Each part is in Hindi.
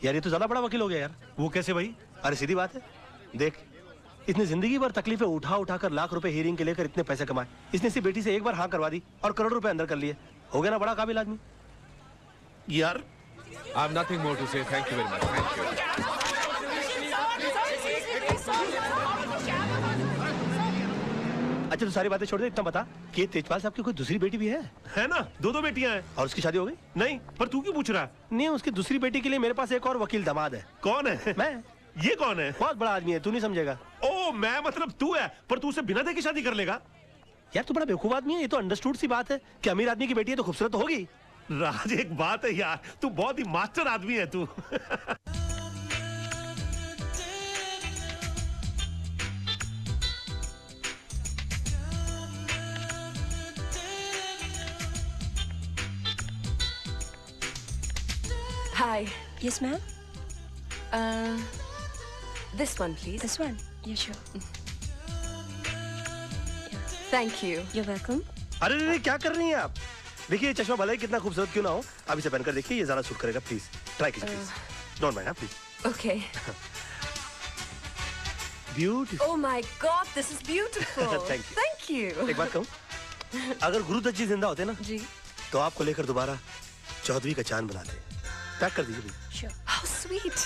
यार ये तो ज्यादा बड़ा वकील हो गया यार। वो कैसे भाई? अरे सीधी बात है, देख इसने जिंदगी भर तकलीफें उठा उठा कर लाख रुपए हीरिंग के लेकर इतने पैसे कमाए। इसने इसी बेटी से एक बार हाँ करवा दी और करोड़ रुपए अंदर कर लिए। हो गया ना बड़ा काबिल आदमी यार। I have nothing more to say. Thank you very much. Thank you. अच्छा तो सारी बातें छोड़ दे, इतना बता कि तेजपाल साहब की कोई दूसरी बेटी भी है? है ना, दो बेटियां हैं। और उसकी शादी हो गई? नहीं, पर तू क्यों पूछ रहा है? नहीं, उसकी दूसरी बेटी के लिए मेरे पास एक और वकील दामाद है। कौन है? मैं। ये कौन है? बहुत बड़ा आदमी है, तू नहीं समझेगा। ओ मैं मतलब तू है, पर तू उसे बिना देखे शादी कर लेगा? यार तू बड़ा बेवकूफ आदमी है, ये तो अंडरस्टूड सी बात है कि अमीर आदमी की बेटी है तो खूबसूरत तो होगी। राज एक बात है यार, तू बहुत ही मास्टर आदमी है तू। Hi. Yes, ma'am. This one, please. This one. Yeah, sure. Thank you. You're welcome. अरे नहीं क्या कर रही हैं आप? देखिए चश्मा भले ही कितना खूबसूरत क्यों ना हो, आप इसे पहनकर देखिए, ये ज्यादा सूट करेगा। प्लीज ट्राई कीजिए, please don't mind, please. Okay. Beautiful. Oh my God, this is beautiful. Thank you. Thank you. एक बात कहूँ, अगर गुरुदत्त जी जिंदा होते ना जी. तो आपको लेकर दोबारा चौधरी का चांद बनाते। पैक कर दीजिए प्लीज। Sure. How sweet.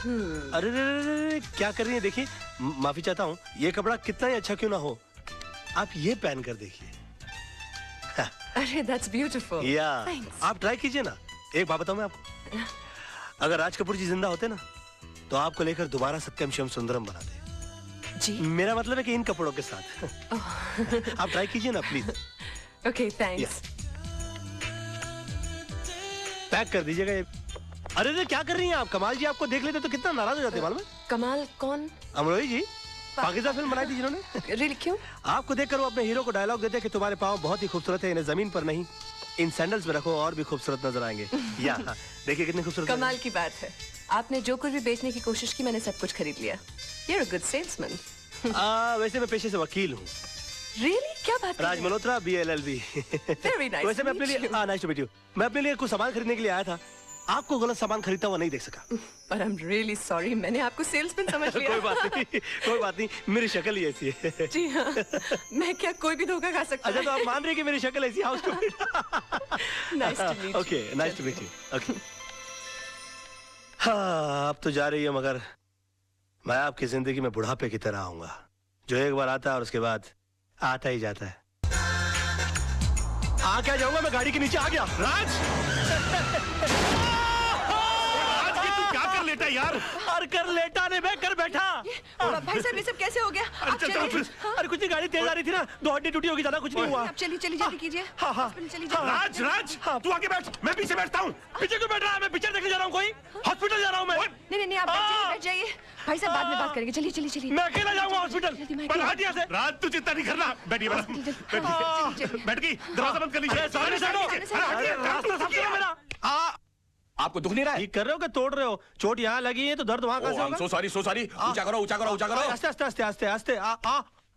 अरे रे रे रे रे, क्या कर रही हैं? देखिए माफी चाहता हूँ, ये कपड़ा कितना ही अच्छा क्यों ना हो, आप ये पहन कर देखिए। अरे that's beautiful. या Thanks. आप ट्राई कीजिए ना। एक बात बताऊं मैं आपको, अगर राज कपूर जी जिंदा होते ना तो आपको लेकर दोबारा सत्यम शिवम सुंदरम बनाते। जी. मेरा मतलब है कि इन कपड़ों के साथ। आप ट्राई कीजिए ना प्लीज। Okay, thanks. पैक कर दीजिएगा ये। अरे रे क्या कर रही हैं आप? कमाल जी आपको देख लेते तो कितना नाराज हो जाते हैं मालूम है? कमाल कौन? अमरोही जी, पाकिस्तान फिल्म बनाई थी जिन्होंने। Really क्यों? आपको देखकर वो अपने हीरो को डायलॉग देते हैं कि तुम्हारे पाँव बहुत ही खूबसूरत है, इन्हें जमीन पर नहीं इन सैंडल्स में रखो और भी खूबसूरत नजर आएंगे। या देखिए कितने खूबसूरत। कमाल की बात है, आपने जो कुछ भी बेचने की कोशिश की मैंने सब कुछ खरीद लिया। You're a good salesman. वैसे मैं पेशे से वकील हूँ। Really? क्या बात कर राज रहे हैं? मल्होत्रा BLLB। Very nice वैसे to मैं अपने meet लिए you. Nice to meet you. मैं अपने लिए कुछ सामान खरीदने के लिए आया था, आपको गलत सामान खरीदता हुआ नहीं देख सका। But I'm really sorry, मैंने आपको सेल्समैन समझ लिया। कोई बात नहीं, कोई बात नहीं, मेरी शक्ल ही ऐसी है। जी हाँ, मैं क्या कोई भी धोखा खा सकता अच्छा तो आप मान रही हैं कि मेरी शक्ल ऐसी? How stupid. Nice to meet you. Okay, nice to meet you. Okay. हाँ अब तो जा रही है, मगर मैं आपकी जिंदगी में बुढ़ापे की तरह आऊंगा, जो एक बार आता है और उसके बाद आता ही जाता है। आ क्या जाऊंगा मैं, गाड़ी के नीचे आ गया। राज! राज ये तू क्या कर लेटा यार? और कर लेटा नहीं, मैं कर बैठा। भाई साहब ये सब कैसे हो गया? आप चल, चल, चलिए। चल। अरे कुछ नहीं, गाड़ी तेज आ रही थी ना, दो हड्डी टूटी होगी, ज्यादा कुछ नहीं हुआ। आप चलिए चलिए जल्दी कीजिए। हाँ, हाँ। हॉस्पिटल चलिए राज राज तू आगे बैठ, मैं पीछे बैठता हूँ। पीछे क्यों बैठ रहा है? मैं पिक्चर देखने जा रहा हूँ, कोई हॉस्पिटल जा रहा हूँ मैं। नहीं नहीं आप बैठ जाइए। भाई साहब बाद में बात करेंगे, चलिए चलिए चलिए। मैं अकेला जाऊंगा हॉस्पिटल। जल्दी मैं पर हट यहाँ से। राज तू चिंता नहीं करना, बैठिए बस। बैठ गई, दरवाजा बंद कर लीजिए। सामने से हटो। अरे, रास्ता साफ करो मेरा। आपको दुख नहीं रहा है? ठीक कर रहे हो कि तोड़ रहे हो? चोट यहाँ लगी है तो दर्द वहाँ कहाँ से होगा? So sorry. ऊंचा करो ऊंचा करो ऊंचा करो। आस्ते आस्ते आस्ते आस्ते आस्ते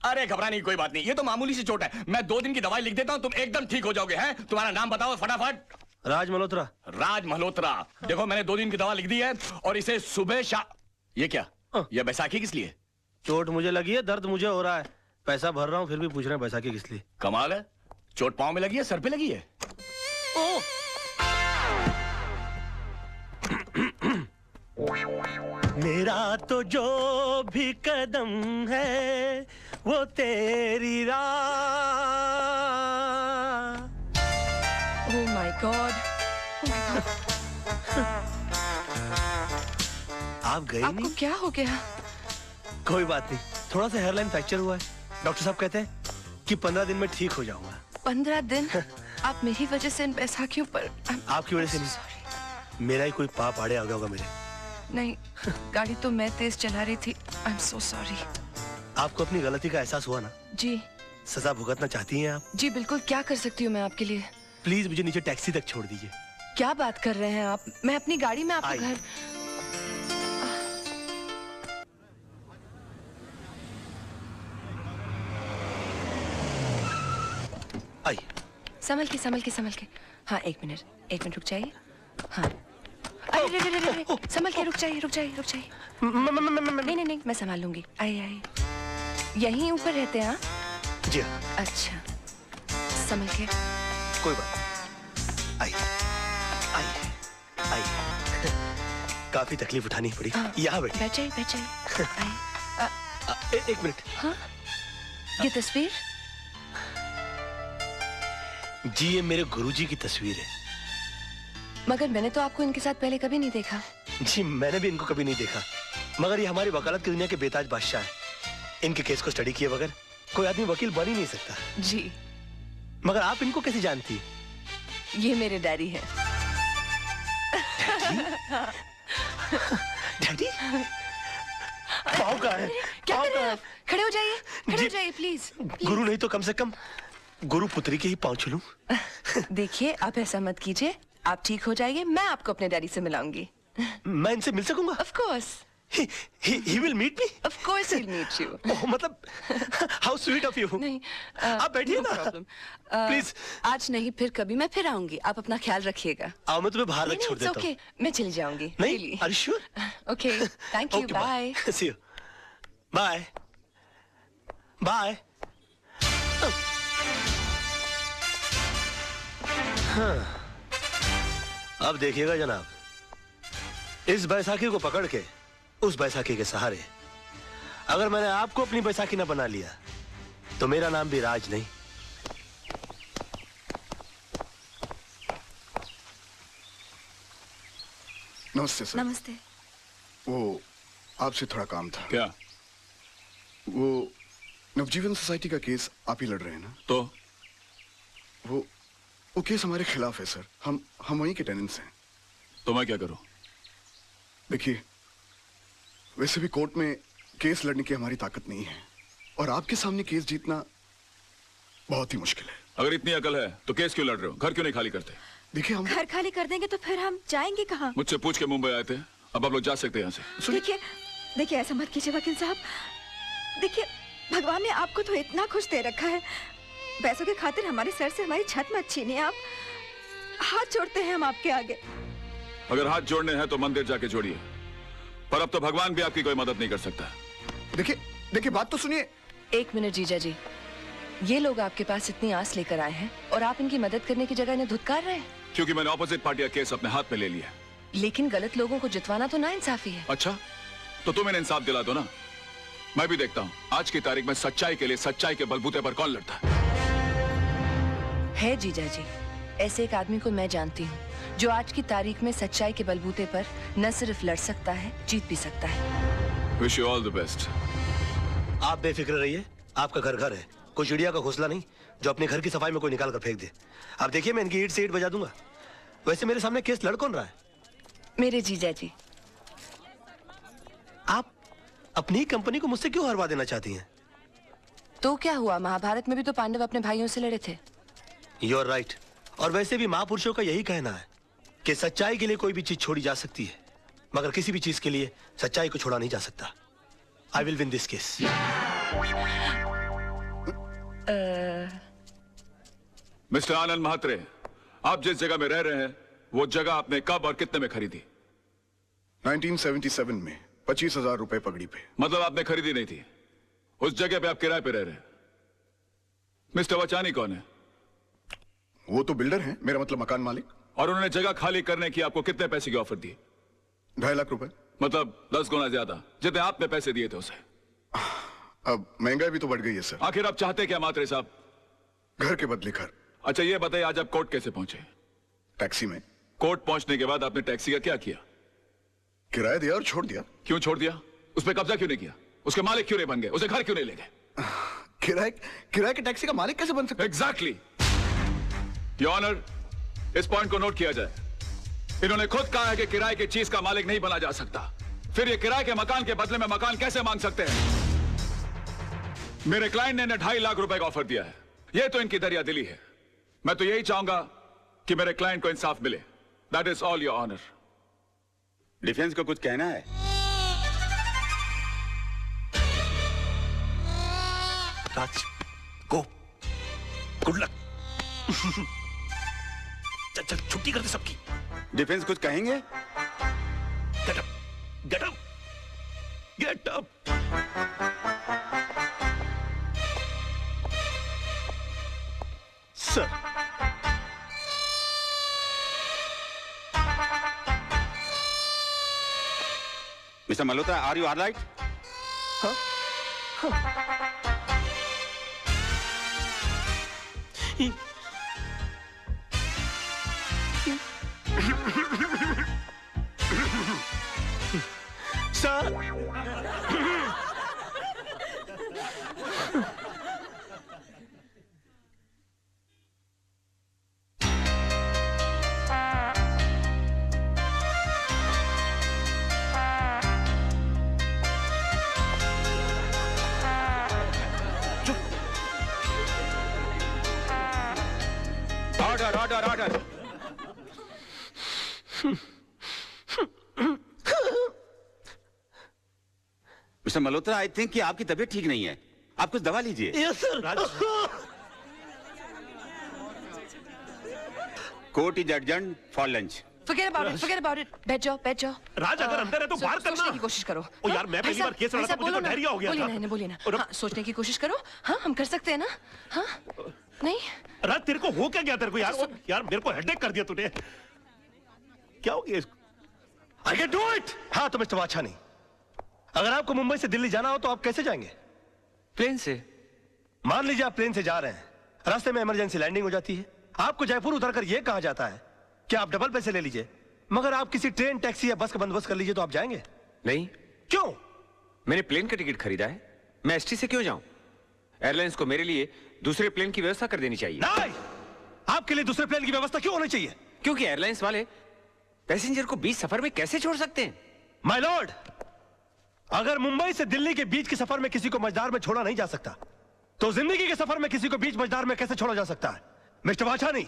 अरे घबराने की कोई बात नहीं, ये तो मामूली सी चोट है। मैं 2 दिन की दवाई लिख देता हूँ, तुम एकदम ठीक हो जाओगे। हैं तुम्हारा नाम बताओ फटाफट। राज मल्होत्रा। राज मल्होत्रा। देखो मैंने 2 दिन की दवा लिख दी है और इसे सुबह शाम। ये क्या? ये बैसाखी किस लिए? चोट मुझे लगी है, दर्द मुझे हो रहा है, पैसा भर रहा हूँ, फिर भी पूछ रहे हैं बैसाखी किस लिए। कमाल है, चोट पाँव में लगी है, सर पे लगी है। मेरा तो जो भी कदम है वो तेरी राह। Oh my God. आप गए आपको नहीं? क्या हो गया? कोई बात नहीं, थोड़ा सा हेयरलाइन फ्रैक्चर हुआ है। डॉक्टर साहब कहते हैं कि 15 दिन में ठीक हो जाऊंगा। 15 दिन? आप मेरी वजह से इन बैसाखियों पर। आपकी वजह से नहीं, मेरा ही कोई पाप आड़े आ गया होगा मेरे। नहीं, गाड़ी तो मैं तेज चला रही थी। I am so sorry. आपको अपनी गलती का एहसास हुआ ना? जी सजा भुगतना चाहती हैं आप? जी बिल्कुल, क्या कर सकती हूँ मैं आपके लिए? प्लीज मुझे नीचे टैक्सी तक छोड़ दीजिए। क्या बात कर रहे हैं आप? मैं अपनी गाड़ी में आपका घर। आइए। संभल के संभल के संभल के। हाँ एक मिनट रुक जाइए। हाँ अरे रे रे रे रे, संभल के रुक जाइए रुक जाइए रुक जाइए। नहीं नहीं नहीं मैं संभाल लूंगी। आइए आइए, यहीं ऊपर रहते हैं हाँ? जी हाँ। अच्छा संभल के। कोई बात नहीं। आइए आइए आइए। काफी तकलीफ उठानी पड़ी। यहाँ बैठ जाइए बैठ जाइए। आइए। एक मिनट। हाँ ये तस्वीर? जी ये मेरे गुरुजी की तस्वीर है। मगर मैंने तो आपको इनके साथ पहले कभी नहीं देखा। जी मैंने भी इनको कभी नहीं देखा, मगर ये हमारी वकालत की दुनिया के बेताज बादशाह हैं। इनके केस को स्टडी किए बगैर कोई आदमी वकील बन ही नहीं सकता। जी मगर आप इनको कैसे जानती? ये मेरे डैडी हैं। डैडी? पाँव कहाँ है? क्या कर रहे हैं आप? खड़े हो जाइए, खड़े हो जाइए प्लीज। गुरु नहीं तो कम से कम गुरु पुत्री के ही पाँव छूलूं। देखिए आप ऐसा मत कीजिए, आप ठीक हो जाइए, मैं आपको अपने डैडी से मिलाऊंगी। मैं इनसे मिल सकूंगा? Of course. He will meet me? Of course he'll meet you. ओह मतलब how sweet of you. नहीं आप बैठिए ना। प्लीज। आज नहीं फिर कभी मैं फिर आऊंगी, आप अपना ख्याल रखिएगा। आओ मैं तुम्हें बाहर रख छोड़ देता हूँ। ओके मैं चली जाऊंगी। नहीं are you sure? Okay thank you bye. See you. Bye. Bye. हाँ। अब देखिएगा जनाब, इस बैसाखी को पकड़ के उस बैसाखी के सहारे अगर मैंने आपको अपनी बैसाखी न बना लिया तो मेरा नाम भी राज नहीं। नमस्ते सर। नमस्ते। वो आपसे थोड़ा काम था। क्या? वो नवजीवन सोसाइटी का केस आप ही लड़ रहे हैं ना? तो वो केस हमारे खिलाफ है सर। हम वहीं के टेनेंट्स हैं। तो मैं क्या करूं? देखिए वैसे भी कोर्ट में केस लड़ने की हमारी ताकत नहीं है और आपके सामने केस जीतना बहुत ही मुश्किल है। अगर इतनी अकल है तो केस क्यों लड़ रहे हो? घर क्यों नहीं खाली करते? देखिए हम घर खाली कर देंगे तो फिर हम जाएंगे कहाँ? मुझसे पूछ के मुंबई आए थे, अब आप लोग जा सकते हैं यहाँ से। देखिए ऐसा मत कीजिए वकील साहब। देखिए भगवान ने आपको तो इतना खुश दे रखा है, पैसों के खातिर हमारे सर से हमारी छत मत छीनिए। आप हाथ जोड़ते हैं हम आपके आगे। अगर हाथ जोड़ने हैं तो मंदिर जाके जोड़िए, पर अब तो भगवान भी आपकी कोई मदद नहीं कर सकता। देखिए बात तो सुनिए। एक मिनट जीजा जी, ये लोग आपके पास इतनी आस लेकर आए हैं और आप इनकी मदद करने की जगह इन्हें धुतकार रहे हैं। क्योंकि मैंने ऑपोजिट पार्टी का केस अपने हाथ में ले लिया। लेकिन गलत लोगों को जितवाना तो नाइंसाफी है। अच्छा तो तुम इन्हें इंसाफ दिला दो ना, मैं भी देखता हूँ आज की तारीख में सच्चाई के लिए सच्चाई के बलबूते पर कौन लड़ता है। जीजा जी, ऐसे एक आदमी को मैं जानती हूँ जो आज की तारीख में सच्चाई के बलबूते पर न सिर्फ लड़ सकता है, जीत भी सकता है। Wish you all the best. आप बेफिक्र रहिए, आपका घर घर है, कोई चिड़िया का घोंसला नहीं जो अपने घर की सफाई में कोई निकाल कर फेंक दे। अब देखिए मैं इनकी ईंट से ईंट बजा दूंगा। वैसे मेरे सामने केस लड़ कौन रहा है? मेरे जीजा जी। आप अपनी ही कंपनी को मुझसे क्यों हरवा देना चाहती हैं? तो क्या हुआ, महाभारत में भी तो पांडव अपने भाइयों से लड़े थे। You are right. और वैसे भी महापुरुषों का यही कहना है कि सच्चाई के लिए कोई भी चीज छोड़ी जा सकती है, मगर किसी भी चीज के लिए सच्चाई को छोड़ा नहीं जा सकता। I will win this case. Mister Anand Mhatre, आप जिस जगह में रह रहे हैं वो जगह आपने कब और कितने में खरीदी? 1977 में 25,000 रुपए पगड़ी पे। मतलब आपने खरीदी नहीं थी, उस जगह पे आप किराए पे रह रहे हैं। मिस्टर वचानी कौन है? वो तो बिल्डर हैं, मेरा मतलब मकान मालिक। और उन्होंने जगह खाली करने की आपको कितने पैसे की ऑफर दी? 2.5 लाख रुपए। मतलब 10 गुना ज्यादा जितने आपने पैसे दिए थे उसे। अब महंगाई भी तो बढ़ गई है सर। आखिर आप चाहते क्या मात्रे साहब? घर के बदले घर। अच्छा ये बताइए, आज आप कोर्ट कैसे पहुंचे? टैक्सी में। कोर्ट पहुंचने के बाद आपने टैक्सी का क्या किया? किराया दिया और छोड़ दिया। क्यों छोड़ दिया? उस पर कब्जा क्यों नहीं किया? उसके मालिक क्यों नहीं बन गए? उसे घर क्यों नहीं ले गए? किराए के टैक्सी का मालिक कैसे बन सकता? एग्जैक्टली। योर ऑनर, इस पॉइंट को नोट किया जाए। इन्होंने खुद कहा है कि किराए की चीज का मालिक नहीं बना जा सकता, फिर ये किराए के मकान के बदले में मकान कैसे मांग सकते हैं? मेरे क्लाइंट ने इन्हें 2.5 लाख रुपए का ऑफर दिया है। ये तो इनकी दरिया दिली है। मैं तो यही चाहूंगा कि मेरे क्लाइंट को इंसाफ मिले। That is all your honour. Defence को कुछ कहना है? Raj, go, good luck. चल चल छुट्टी कर दे सबकी। डिफेंस कुछ कहेंगे? Get up, get up, get up. Sir, mister Malhotra, are you alright? Sir, order order order. Mister Malhotra, I think कि आपकी तबीयत ठीक नहीं है, आप कुछ दवा लीजिए। Yes sir. Court is adjourned for lunch. Forget about it, forget about it. बैठ जाओ, बैठ जाओ। राज अगर अंदर है तो बाहर करना। सोचने की कोशिश करो। ओ यार, मैं पहली बार केस लड़ा था, मुझे तो डायरिया हो गया था। बोलिए ना, बोलिए ना। हाँ, सोचने की कोशिश करो। हाँ, हम कर सकते हैं ना? हाँ, नहीं? राज, तेरे को हो क्या गया तेरे को यार? यार मेरे को हेडेक कर दिया तूने। क्या हो गया इसको? I can do it! हाँ तो मिस्टर वाछानी, अगर आपको मुंबई से दिल्ली जाना हो तो आप कैसे जाएंगे? प्लेन से। मान लीजिए आप प्लेन से जा रहे हैं, रास्ते में इमरजेंसी लैंडिंग हो जाती है, आपको जयपुर उतरकर यह कहा जाता है कि आप डबल पैसे ले लीजिए, मगर आप किसी ट्रेन, टैक्सी या बस का बंदोबस्त कर लीजिए, तो आप जाएंगे? नहीं। क्यों? मैंने प्लेन का टिकट खरीदा है, मैं एसटी से क्यों जाऊं? एयरलाइंस को मेरे लिए दूसरे प्लेन की व्यवस्था कर देनी चाहिए। नहीं! आपके लिए दूसरे प्लेन की व्यवस्था क्यों होनी चाहिए? क्योंकि एयरलाइंस वाले पैसेंजर को बीच सफर में कैसे छोड़ सकते हैं? माय लॉर्ड, अगर मुंबई से दिल्ली के बीच के सफर में किसी को मझदार में छोड़ा नहीं जा सकता, तो जिंदगी के सफर में किसी को बीच मझदार में कैसे छोड़ा जा सकता है? मिस्टर वाछानी,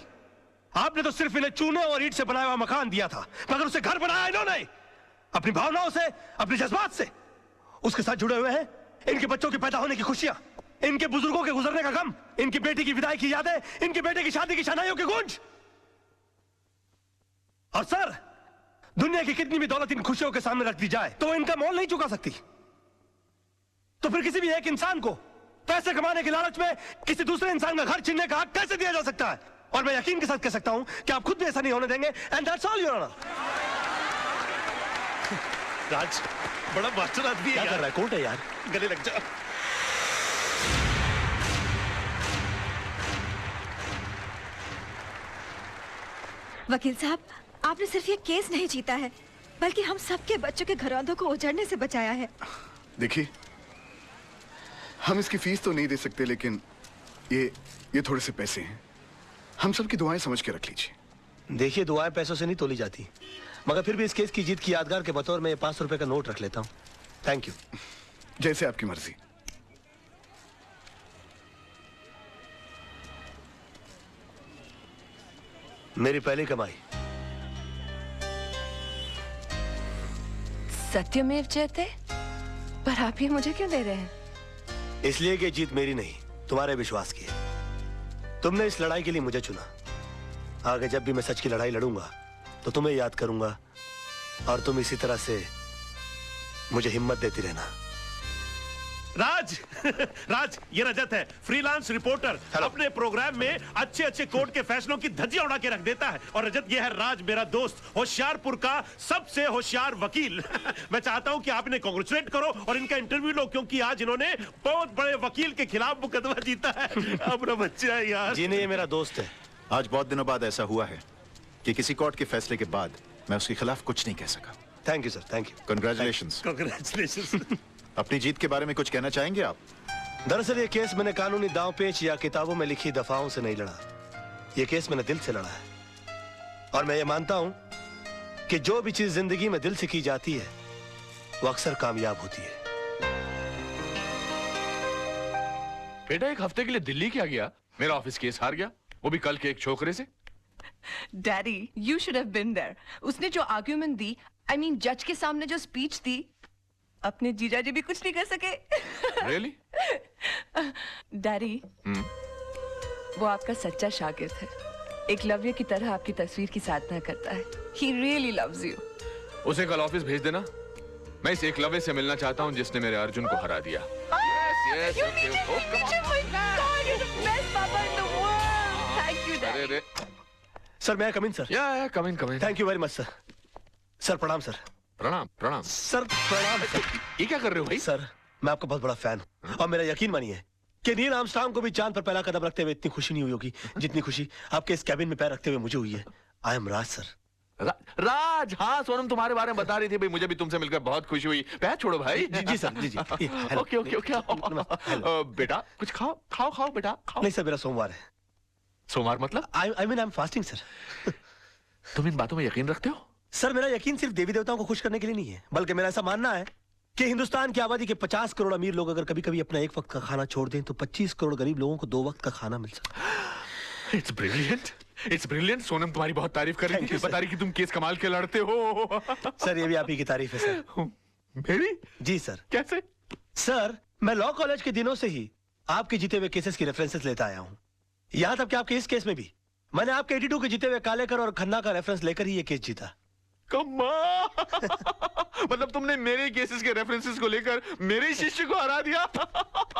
आपने तो सिर्फ इन्हें चूने और ईंट से बनाया हुआ मकान दिया था, मगर उसे घर बनाया इन्होंने अपनी भावनाओं से, अपने जज्बात से। उसके साथ जुड़े हुए हैं इनके बच्चों के पैदा होने की खुशियां, इनके बुजुर्गों के गुजरने का गम, इनकी बेटी की विदाई की यादें, इनके बेटे की शादी की शनाइयों की गूंज। और सर, दुनिया की कितनी भी दौलत इन खुशियों के सामने रख दी जाए तो इनका मोल नहीं चुका सकती। तो फिर किसी भी एक इंसान को पैसे कमाने के लालच में किसी दूसरे इंसान का घर छीनने का हक कैसे दिया जा सकता है? और मैं यकीन के साथ कह सकता हूं कि आप खुद भी ऐसा नहीं होने देंगे। And that's all your honour. Raj बड़ा मास्टर आदमी है। क्या कर रहा है? कोर्ट है यार, गले लग जा। वकील साहब, आपने सिर्फ ये केस नहीं जीता है, बल्कि हम सबके बच्चों के घरौंदों को उजड़ने से बचाया है। देखिए, हम इसकी फीस तो नहीं दे सकते, लेकिन ये थोड़े से पैसे हैं, हम सबकी दुआएं समझ के रख लीजिए। देखिए, दुआएं पैसों से नहीं तोली जाती, मगर फिर भी इस केस की जीत की यादगार के बतौर में 500 रुपए का नोट रख लेता हूं। Thank you. जैसे आपकी मर्जी। मेरी पहली कमाई। सत्यमेव जयते। पर आप ये मुझे क्यों दे रहे हैं? इसलिए कि जीत मेरी नहीं, तुम्हारे विश्वास की है। तुमने इस लड़ाई के लिए मुझे चुना। आगे जब भी मैं सच की लड़ाई लड़ूंगा तो तुम्हें याद करूंगा, और तुम इसी तरह से मुझे हिम्मत देती रहना। राज राज, ये रजत है, फ्रीलांस रिपोर्टर। अपने प्रोग्राम में अच्छे अच्छे कोर्ट के फैसलों की धज्जियां उड़ा के रख देता है। और रजत, ये है राज, मेरा दोस्त, होशियारपुर का सबसे होशियार वकील। मैं चाहता हूं कि आप इन्हें कांग्रेचुलेट करो और इनका इंटरव्यू लो, क्योंकि आज इन्होंने बहुत बड़े वकील के खिलाफ मुकदमा जीता है। अपना बच्चा है यार। जी नहीं, ये मेरा दोस्त है। आज बहुत दिनों बाद ऐसा हुआ है कि किसी कोर्ट के फैसले के बाद मैं उसके खिलाफ कुछ नहीं कह सका। Thank you sir, thank you. Congratulations. Congratulations. अपनी जीत के बारे में कुछ कहना चाहेंगे आप? दरअसल ये केस मैंने कानूनी दांव पेच या किताबों में लिखी दफाओं से नहीं लड़ा। ये केस मैंने दिल से लड़ा है, और मैं ये मानता हूं कि जो भी चीज जिंदगी में दिल से की जाती है वो अक्सर कामयाब होती है। बेटा, एक हफ्ते के लिए दिल्ली क्या गया? मेरा ऑफिस केस हार गया, वो भी कल के एक छोकरे से। Daddy, you should have been there. उसने जो आर्ग्यूमेंट दी, आई मीन जज के सामने जो स्पीच दी, अपने जीजाजी भी कुछ नहीं कर सके। Really? डैडी, वो आपका सच्चा शागिर्द है, एकलव्य की तरह आपकी तस्वीर की साधना करता है। He really loves you. उसे कल ऑफिस भेज देना। मैं इस एकलव्य से मिलना चाहता हूँ जिसने मेरे अर्जुन को हरा दिया। Yes, okay, अरे सर मैं कम इन सर। या come in thank you very much sir. Sir प्रणाम सर। प्रणाम प्रणाम सर प्रणाम सर। ये क्या कर रहे हो भाई? सर मैं आपका बहुत बड़ा फैन हूँ और मेरा यकीन मानिए कि नील आर्मस्ट्रांग को भी चांद पर पहला कदम रखते हुए इतनी खुशी नहीं हुई होगी जितनी खुशी आपके इस कैबिन में पैर रखते हुए मुझे हुई है। I am Raj sir. राज, हाँ सोनम तुम्हारे बारे में बता रही थी भाई, मुझे भी तुमसे मिलकर बहुत खुशी हुई। पैर छोड़ो भाई। जी सर जी। Okay okay okay. बेटा कुछ खाओ खाओ खाओ बेटा खाओ। नहीं सर मेरा सोमवार है। सोमवार मतलब? I mean I am fasting sir. तुम इन बातों में यकीन रखते हो? सर मेरा यकीन सिर्फ देवी देवताओं को खुश करने के लिए नहीं है, बल्कि मेरा ऐसा मानना है कि हिंदुस्तान की आबादी के 50 करोड़ अमीर लोग अगर कभी कभी अपना एक वक्त का खाना छोड़ दें तो 25 करोड़ गरीब लोगों को 2 वक्त का खाना मिल सकता। It's brilliant, it's brilliant. Sonam तुम्हारी बहुत तारीफ कर रही थी, बता रही कि तुम केस कमाल के लड़ते हो। सर ये भी आप ही की तारीफ है सर। मेरी? जी सर। कैसे? सर मैं लॉ कॉलेज के दिनों से ही आपके जीते हुए केसेस की रेफरेंसेस लेता आया हूँ। यहाँ तक कि आपके इस केस में भी मैंने आपके 82 के जीते हुए कालेकर और खन्ना का रेफरेंस लेकर ही ये केस जीता। मतलब तुमने मेरे केसेस के रेफरेंसेस को लेकर मेरे शिष्य को हरा दिया।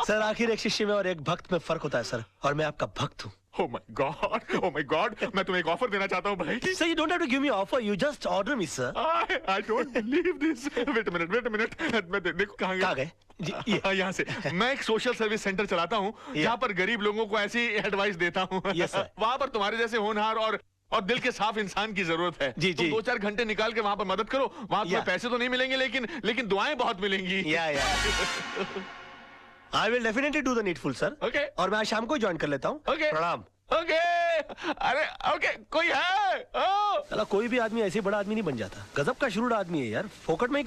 सर आखिर एक शिष्य में और एक भक्त में फर्क होता है सर, और मैं आपका भक्त हूँ। Oh my God, oh my God, मैं तुम्हें एक ऑफर देना चाहता हूँ भाई। Sir, you don't have to give me offer, you just order me, sir. I don't believe this. Wait a minute. मैं देखो कहाँ गए? यहाँ से। मैं एक सोशल सर्विस सेंटर चलाता हूँ जहाँ पर गरीब लोगों को ऐसी एडवाइस देता हूँ। Yes, sir. वहाँ पर तुम्हारे जैसे होनहार और दिल के साफ इंसान की जरूरत है। जी तुम 2-4 घंटे निकाल के वहाँ पर मदद करो। वहाँ तुम्हें पैसे तो नहीं मिलेंगे लेकिन दुआएं बहुत मिलेंगी। I will definitely do the needful, sir. Okay. और मैं आज शाम को ज्वाइन कर लेता हूँ। Okay. प्रणाम। Okay. अरे ओके कोई है? चला कोई भी आदमी ऐसे बड़ा आदमी नहीं बन जाता। गजब का शुरू आदमी है यार, फोकट में ही